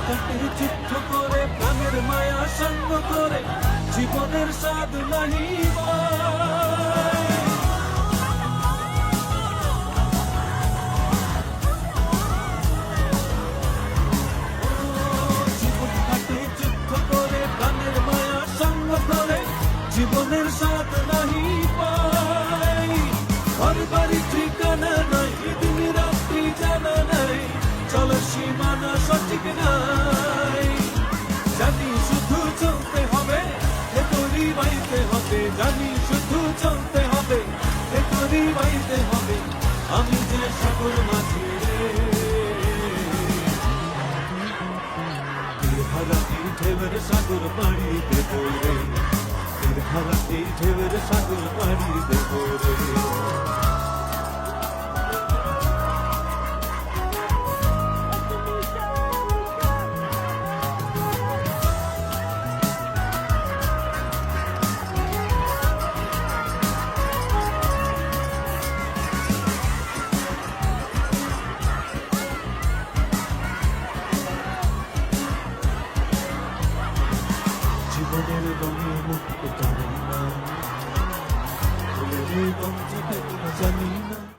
কাটে যুদ্ধ করে প্রাণের মায়া সঙ্গ করে জীবনের স্বাদ নাহি পায়। জীবন কাটে যুদ্ধ করে প্রাণের মায়া সঙ্গ করে জীবনের স্বাদ নাহি পায়। ঘর বাড়ি ঠিকানা নাই, দিন রাত্রি জানা নাই, চলো সীমানা সঠিক নাই। জানি শুধু চলতে হবে, ভেতরি বাইতে হবে, জানি শুধু চলতে হবে, ভেতরি বাইতে হবে। আমি যে সাগর মাঝি রে, হারা এই ঢেউয়ের সাগর পাড়ি দেব রে, হারা এই ঢেউয়ের সাগর পাড়ি দেব রে। জীবনের রঙে মুক্ত জানি না, ফুলের গন্ধ জানি না।